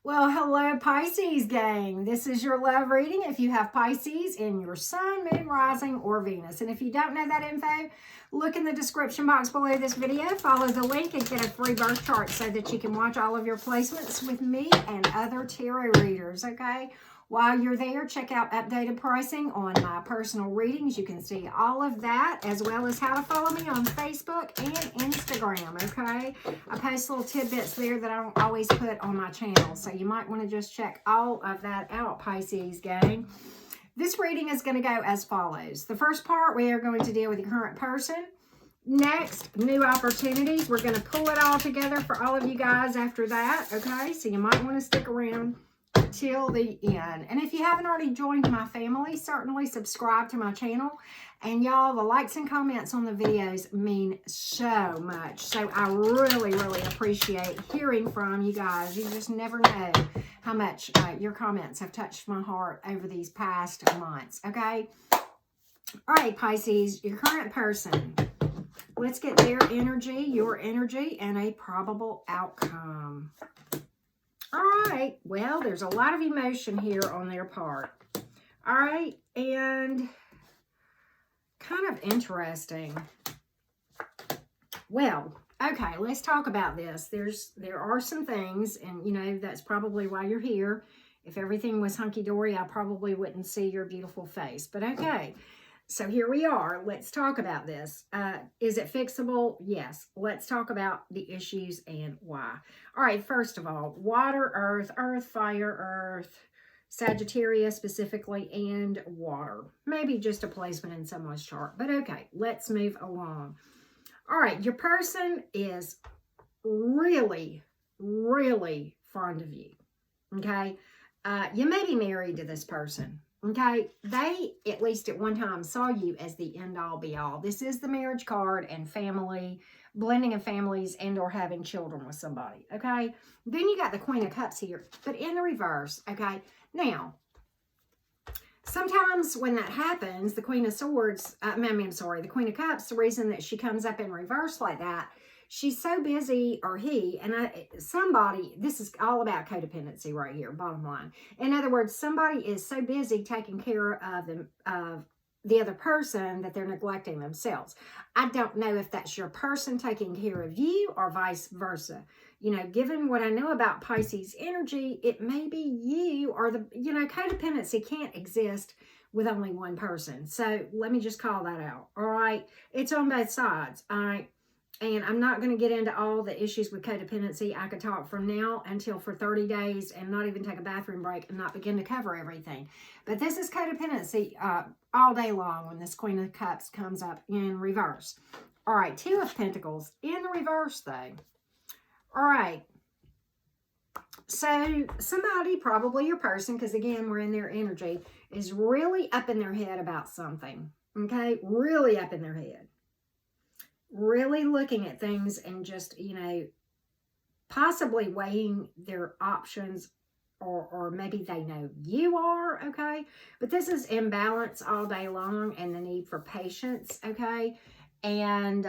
Well, hello, Pisces gang. This is your love reading if you have Pisces in your sun, moon, rising, or Venus. And if you don't know that info, look in the description box below this video. Follow the link and get a free birth chart so that you can watch all of your placements with me and other tarot readers, okay? While you're there, check out updated pricing on my personal readings. You can see all of that, as well as how to follow me on Facebook and Instagram, okay? I post little tidbits there that I don't always put on my channel, so you might want to just check all of that out, Pisces gang. This reading is going to go as follows. The first part, we are going to deal with your current person. Next, new opportunities. We're going to pull it all together for all of you guys after that, okay? So you might want to stick around till the end. And if you haven't already joined my family, certainly subscribe to my channel. And y'all, the likes and comments on the videos mean so much. So I really, really appreciate hearing from you guys. You just never know how much your comments have touched my heart over these past months, okay? All right, Pisces, your current person. Let's get their energy, your energy, and a probable outcome. All right, well, there's a lot of emotion here on their part. All right, and kind of interesting. Well, okay, let's talk about this. There are some things, and you know, that's probably why you're here. If everything was hunky-dory, I probably wouldn't see your beautiful face, but okay. So here we are. Let's talk about this. Is it fixable? Yes. Let's talk about the issues and why. All right, first of all, water, earth, fire, earth, Sagittarius specifically, and water. Maybe just a placement in someone's chart, but okay, let's move along. All right, your person is really, really fond of you, okay? You may be married to this person. Okay, they, at least at one time, saw you as the end-all, be-all. This is the marriage card and family, blending of families and or having children with somebody, okay? Then you got the Queen of Cups here, but in the reverse, okay? Now, sometimes when that happens, the Queen of Swords, the Queen of Cups, the reason that she comes up in reverse like that, she's so busy, or he, and somebody, this is all about codependency right here, bottom line. In other words, somebody is so busy taking care of the other person that they're neglecting themselves. I don't know if that's your person taking care of you or vice versa. You know, given what I know about Pisces energy, it may be you or codependency can't exist with only one person. So let me just call that out. All right. It's on both sides. All right. And I'm not going to get into all the issues with codependency. I could talk from now until for 30 days and not even take a bathroom break and not begin to cover everything. But this is codependency all day long when this Queen of Cups comes up in reverse. All right, Two of Pentacles in the reverse, though. All right. So somebody, probably your person, because again, we're in their energy, is really up in their head about something. Okay? Really up in their head. Really looking at things and just, you know, possibly weighing their options, or maybe they know you are, okay? But this is imbalance all day long and the need for patience, okay? And,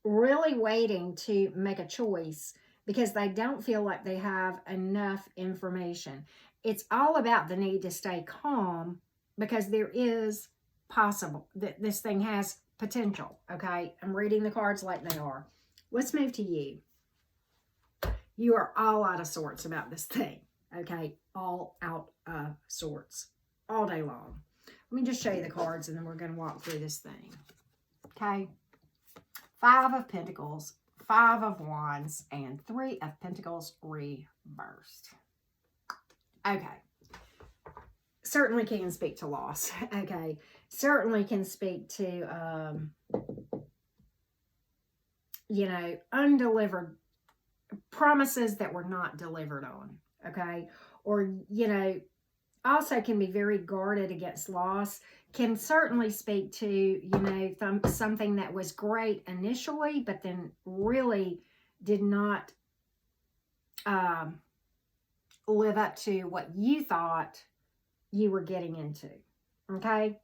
really waiting to make a choice because they don't feel like they have enough information. It's all about the need to stay calm, because there is possible that this thing has potential, okay? I'm reading the cards like they are. Let's move to you. You are all out of sorts about this thing, okay? All out of sorts, all day long. Let me just show you the cards, and then we're going to walk through this thing, okay? Five of Pentacles, Five of Wands, and Three of Pentacles reversed. Okay. Certainly can speak to loss, okay? Certainly can speak to, undelivered promises that were not delivered on, okay? Or, also can be very guarded against loss. Can certainly speak to, something that was great initially, but then really did not live up to what you thought you were getting into, okay?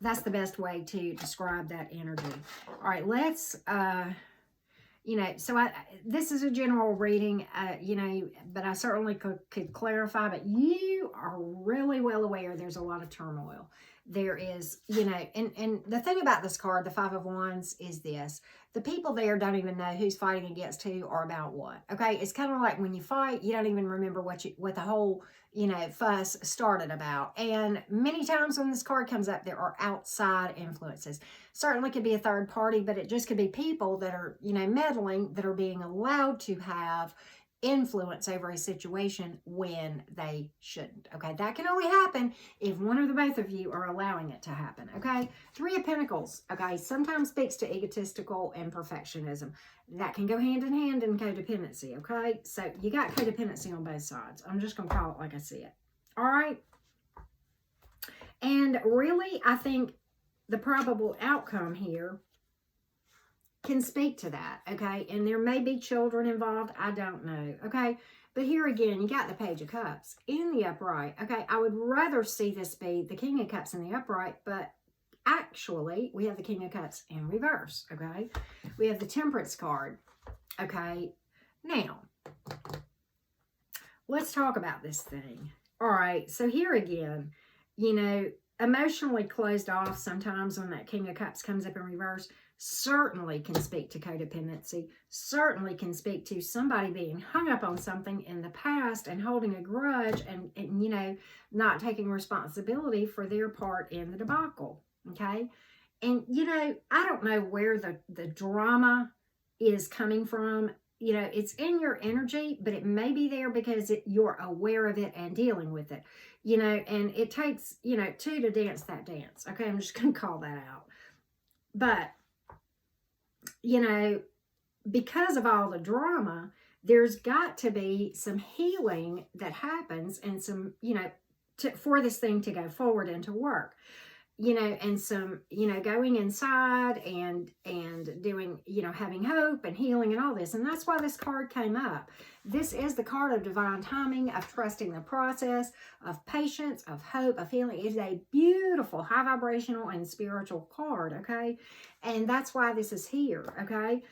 That's the best way to describe that energy. All right, let's you know, so this is a general reading, you know, but I certainly could clarify, but you are really well aware there's a lot of turmoil. There is, you know, and the thing about this card, the Five of Wands, is this. The people there don't even know who's fighting against who or about what. Okay, it's kind of like when you fight, you don't even remember what the whole, you know, fuss started about. And many times when this card comes up, there are outside influences. Certainly could be a third party, but it just could be people that are, you know, meddling, that are being allowed to have influence over a situation when they shouldn't. Okay, that can only happen if one or the both of you are allowing it to happen. Okay, Three of Pentacles, okay, sometimes speaks to egotistical and perfectionism. That can go hand in hand in codependency. Okay, so you got codependency on both sides. I'm just gonna call it like I see it. All right, and really, I think the probable outcome here can speak to that, okay? And there may be children involved. I don't know, okay? But here again, you got the Page of Cups in the upright, okay? I would rather see this be the King of Cups in the upright, but actually, we have the King of Cups in reverse, okay? We have the Temperance card, okay? Now, let's talk about this thing. All right, so here again, you know, emotionally closed off sometimes when that King of Cups comes up in reverse certainly can speak to codependency, certainly can speak to somebody being hung up on something in the past and holding a grudge and you know, not taking responsibility for their part in the debacle, okay? And, you know, I don't know where the drama is coming from. You know, it's in your energy, but it may be there because you're aware of it and dealing with it, you know, and it takes, you know, two to dance that dance. Okay, I'm just going to call that out. But, you know, because of all the drama, there's got to be some healing that happens and some, you know, for this thing to go forward and to work. You know, and some, you know, going inside and doing, you know, having hope and healing and all this. And that's why this card came up. This is the card of divine timing, of trusting the process, of patience, of hope, of healing. It is a beautiful, high vibrational and spiritual card, okay? And that's why this is here, okay?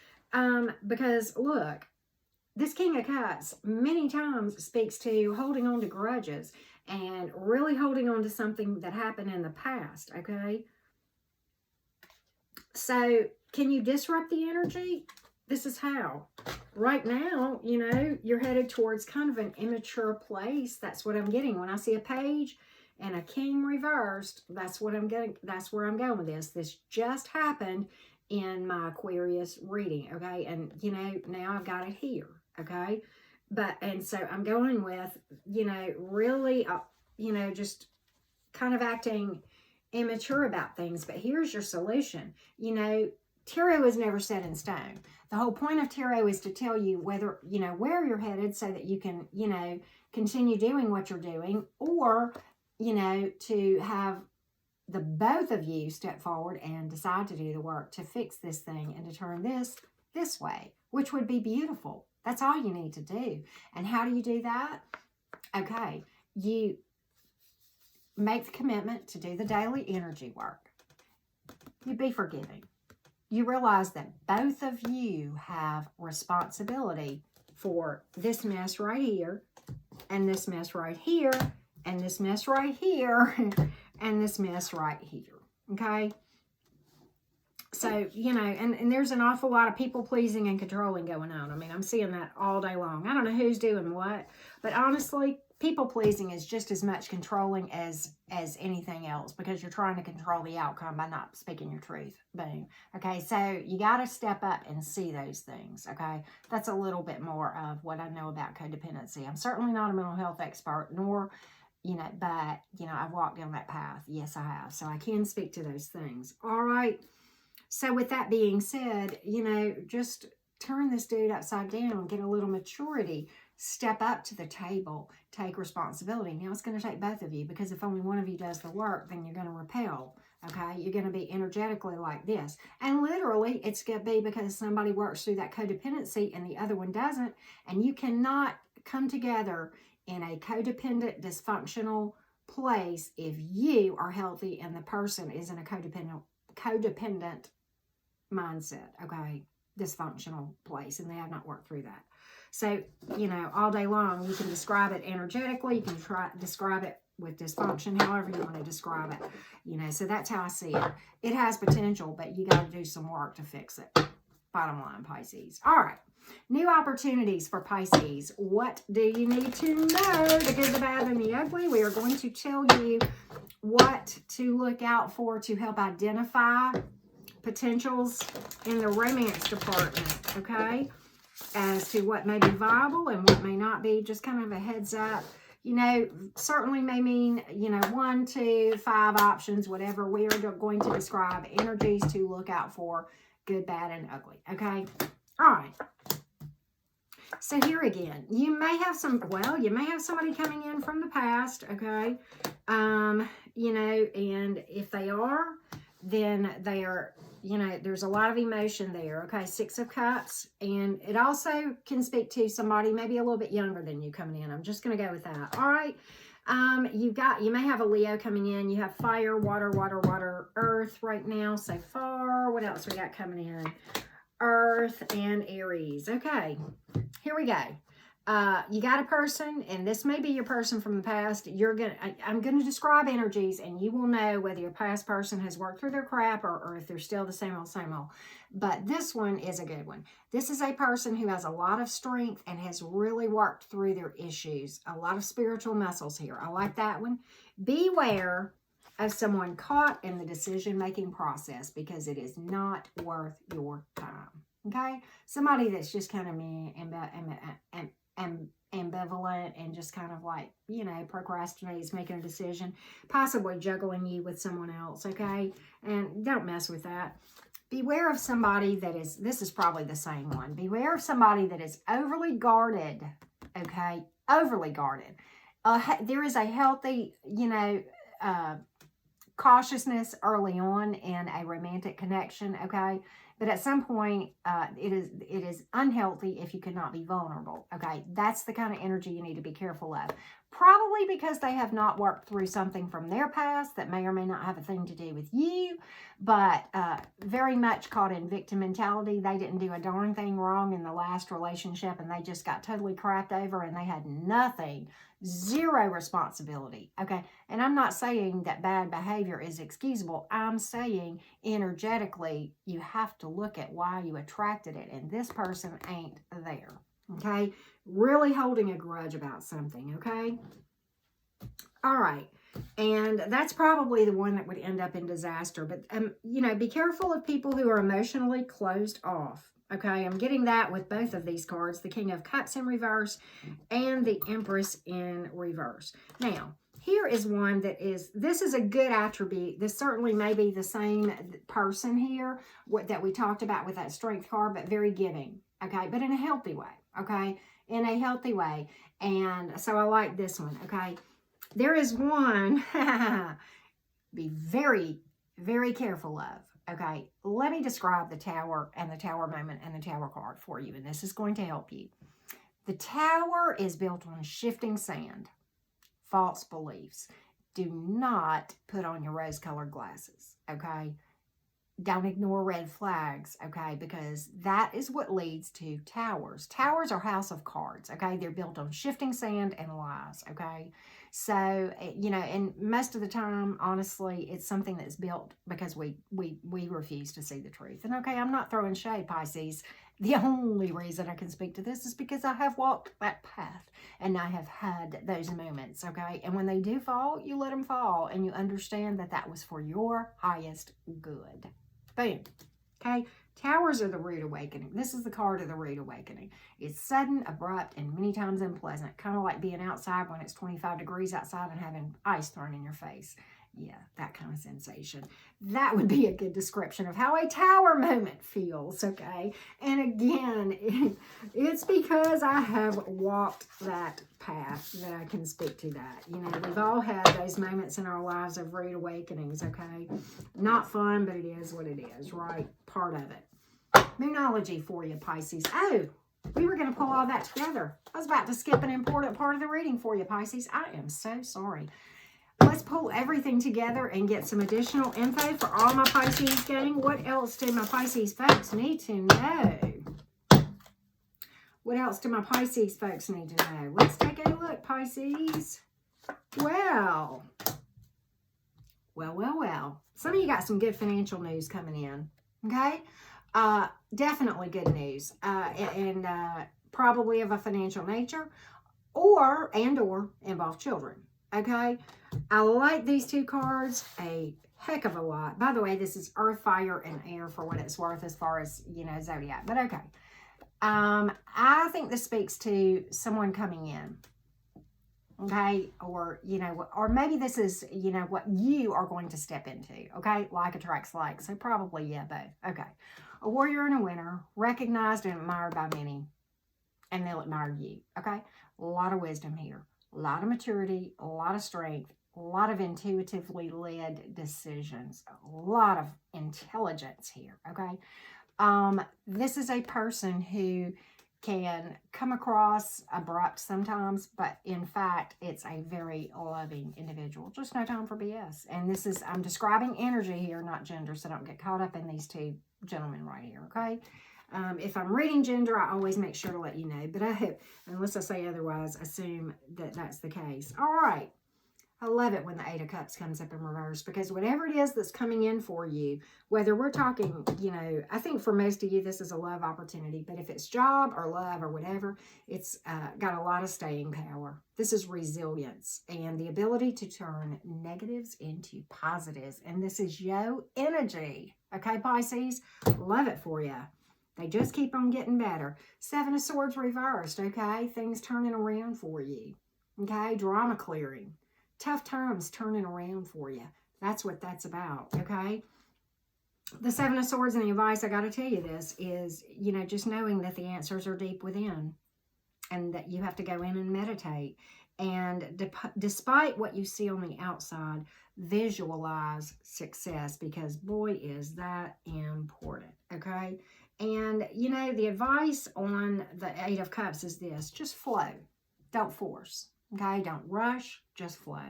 Because look, this King of Cups many times speaks to holding on to grudges and really holding on to something that happened in the past, okay? So, can you disrupt the energy? This is how. Right now, you know, you're headed towards kind of an immature place. That's what I'm getting. When I see a page and a king reversed, that's what I'm getting. That's where I'm going with this. This just happened in my Aquarius reading, okay? And, you know, now I've got it here, okay? But, and so I'm going with, you know, really, you know, just kind of acting immature about things. But here's your solution. You know, tarot is never set in stone. The whole point of tarot is to tell you whether, you know, where you're headed so that you can, you know, continue doing what you're doing, or, you know, to have the both of you step forward and decide to do the work to fix this thing and to turn this way, which would be beautiful. That's all you need to do. And how do you do that? Okay, you make the commitment to do the daily energy work. You be forgiving. You realize that both of you have responsibility for this mess right here, and this mess right here, and this mess right here, and this mess right here, okay? So, you know, and there's an awful lot of people pleasing and controlling going on. I mean, I'm seeing that all day long. I don't know who's doing what, but honestly, people pleasing is just as much controlling as anything else, because you're trying to control the outcome by not speaking your truth. Boom. Okay, so you got to step up and see those things, okay? That's a little bit more of what I know about codependency. I'm certainly not a mental health expert, nor, you know, but, you know, I've walked down that path. Yes, I have. So I can speak to those things. All right. So with that being said, you know, just turn this dude upside down, get a little maturity, step up to the table, take responsibility. Now it's going to take both of you, because if only one of you does the work, then you're going to repel, okay? You're going to be energetically like this. And literally, it's going to be because somebody works through that codependency and the other one doesn't, and you cannot come together in a codependent, dysfunctional place if you are healthy and the person is in a codependent mindset, okay? dysfunctional place, and they have not worked through that. So, you know, all day long, you can describe it energetically. You can describe it with dysfunction, however you want to describe it. You know, so that's how I see it. It has potential, but you got to do some work to fix it. Bottom line, Pisces. All right. New opportunities for Pisces. What do you need to know? The good, the bad, and the ugly. We are going to tell you what to look out for to help identify potentials in the romance department, okay? As to what may be viable and what may not be. Just kind of a heads up. You know, certainly may mean, you know, 1, 2, 5 options, whatever. We are going to describe energies to look out for, good, bad, and ugly, okay? All right. So here again, you may have somebody coming in from the past, okay? You know, and if they are, then they are, you know, there's a lot of emotion there, okay? 6 of Cups, and it also can speak to somebody maybe a little bit younger than you coming in. I'm just going to go with that, all right? You may have a Leo coming in. You have fire, water, water, water, earth right now so far. What else we got coming in? Earth and Aries. Okay, here we go. You got a person, and this may be your person from the past. I'm gonna describe energies, and you will know whether your past person has worked through their crap or if they're still the same old, same old. But this one is a good one. This is a person who has a lot of strength and has really worked through their issues. A lot of spiritual muscles here. I like that one. Beware of someone caught in the decision-making process, because it is not worth your time, okay? Somebody that's just kind of ambivalent and just kind of like, you know, procrastinates making a decision, possibly juggling you with someone else, okay? And don't mess with that. Beware of somebody that is, this is probably the same one. Beware of somebody that is overly guarded, okay? Overly guarded. There is a healthy, you know, cautiousness early on in a romantic connection, okay? But at some point, it is unhealthy if you cannot be vulnerable, okay? That's the kind of energy you need to be careful of. Probably because they have not worked through something from their past that may or may not have a thing to do with you, but very much caught in victim mentality. They didn't do a darn thing wrong in the last relationship, and they just got totally crapped over, and they had nothing, zero responsibility, okay? And I'm not saying that bad behavior is excusable. I'm saying energetically, you have to look at why you attracted it, and this person ain't there, okay? Really holding a grudge about something, okay? All right. And that's probably the one that would end up in disaster. But, you know, be careful of people who are emotionally closed off. Okay, I'm getting that with both of these cards, the King of Cups in reverse and the Empress in reverse. Now, here is one that is, this is a good attribute. This certainly may be the same person here that we talked about with that Strength card, but very giving, okay? But in a healthy way, okay? In a healthy way. And so I like this one, okay? There is one, be very, very careful of. Okay, let me describe the Tower and the Tower moment and the Tower card for you, and this is going to help you. The Tower is built on shifting sand, false beliefs. Do not put on your rose-colored glasses, okay? Don't ignore red flags, okay? Because that is what leads to towers. Towers are house of cards, okay? They're built on shifting sand and lies, okay? So, you know, and most of the time, honestly, it's something that's built because we refuse to see the truth. And, okay, I'm not throwing shade, Pisces. The only reason I can speak to this is because I have walked that path and I have had those moments, okay? And when they do fall, you let them fall and you understand that that was for your highest good. Boom. Okay? Towers are the rude awakening. This is the card of the rude awakening. It's sudden, abrupt, and many times unpleasant. Kind of like being outside when it's 25 degrees outside and having ice thrown in your face. Yeah, that kind of sensation. That would be a good description of how a tower moment feels, okay? And again, it's because I have walked that path that I can speak to that. You know, we've all had those moments in our lives of rude awakenings, okay? Not fun, but it is what it is, right? Part of it. Moonology for you, Pisces. Oh, we were going to pull all that together. I was about to skip an important part of the reading for you, Pisces. I am so sorry. Let's pull everything together and get some additional info for all my Pisces gang. What else do my Pisces folks need to know? What else do my Pisces folks need to know? Let's take a look, Pisces. Well. Some of you got some good financial news coming in, okay? Definitely good news, and probably of a financial nature, or involve children, okay? I like these two cards a heck of a lot. By the way, this is earth, fire, and air for what it's worth as far as, zodiac, but okay. I think this speaks to someone coming in, okay, or or maybe this is what you are going to step into, okay? Like attracts like, so probably both. Okay, a warrior and a winner, recognized and admired by many, and they'll admire you. Okay, a lot of wisdom here, a lot of maturity, a lot of strength, a lot of intuitively led decisions, a lot of intelligence here. Okay, this is a person who can come across abrupt sometimes, but in fact, it's a very loving individual. Just no time for BS. And this is, I'm describing energy here, not gender, so don't get caught up in these two gentlemen right here, okay? If I'm reading gender, I always make sure to let you know, but I hope, unless I say otherwise, assume that that's the case. All right. I love it when the Eight of Cups comes up in reverse, because whatever it is that's coming in for you, whether we're talking, I think for most of you, this is a love opportunity, but if it's job or love or whatever, it's got a lot of staying power. This is resilience and the ability to turn negatives into positives. And this is yo energy. Okay, Pisces, love it for you. They just keep on getting better. Seven of Swords reversed, okay? Things turning around for you, okay? Drama clearing. Tough times turning around for you. That's what that's about, okay? The Seven of Swords and the advice, I got to tell you this, is, just knowing that the answers are deep within and that you have to go in and meditate. And despite what you see on the outside, visualize success, because boy, is that important, okay? And, the advice on the Eight of Cups is this: just flow. Don't force. Okay, don't rush, just flow.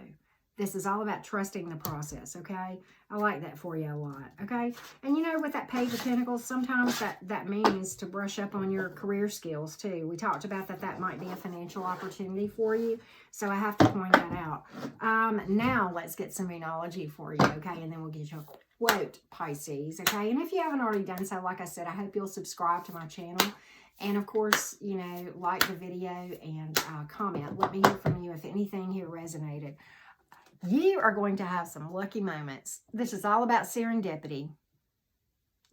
This is all about trusting the process, okay? I like that for you a lot, okay? And with that Page of Pentacles, sometimes that means to brush up on your career skills too. We talked about that might be a financial opportunity for you, so I have to point that out. Now let's get some Venology for you, okay? And then we'll get you a quote, Pisces, okay? And if you haven't already done so, like I said, I hope you'll subscribe to my channel. And of course, like the video and comment. Let me hear from you if anything here resonated. You are going to have some lucky moments. This is all about serendipity.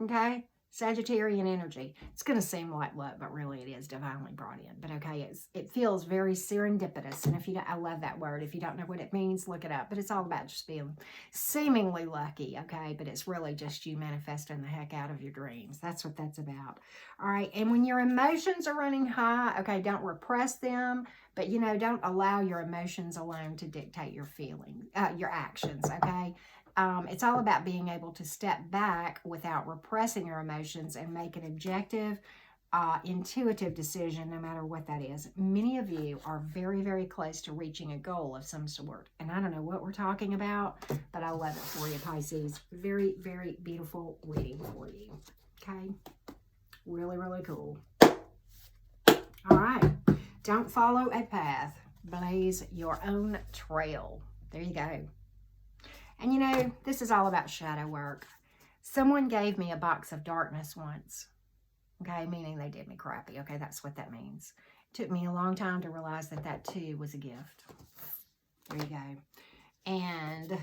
Okay? Sagittarian energy. It's going to seem like luck, but really it is divinely brought in. But okay, it feels very serendipitous. And if you don't, I love that word. If you don't know what it means, look it up. But it's all about just being seemingly lucky, okay? But it's really just you manifesting the heck out of your dreams. That's what that's about. All right, and when your emotions are running high, okay, don't repress them. But, don't allow your emotions alone to dictate your feelings, your actions, okay? It's all about being able to step back without repressing your emotions and make an objective, intuitive decision, no matter what that is. Many of you are very, very close to reaching a goal of some sort. And I don't know what we're talking about, but I love it for you, Pisces. Very, very beautiful reading for you. Okay? Really, really cool. All right. Don't follow a path. Blaze your own trail. There you go. And this is all about shadow work. Someone gave me a box of darkness once. Okay, meaning they did me crappy. Okay, that's what that means. It took me a long time to realize that too was a gift. There you go. And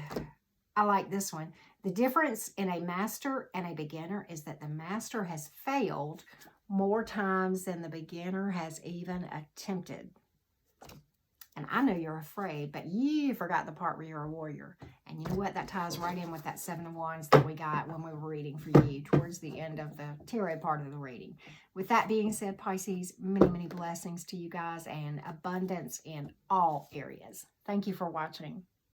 I like this one. The difference in a master and a beginner is that the master has failed more times than the beginner has even attempted. And I know you're afraid, but you forgot the part where you're a warrior. And you know what? That ties right in with that Seven of Wands that we got when we were reading for you towards the end of the tarot part of the reading. With that being said, Pisces, many, many blessings to you guys and abundance in all areas. Thank you for watching.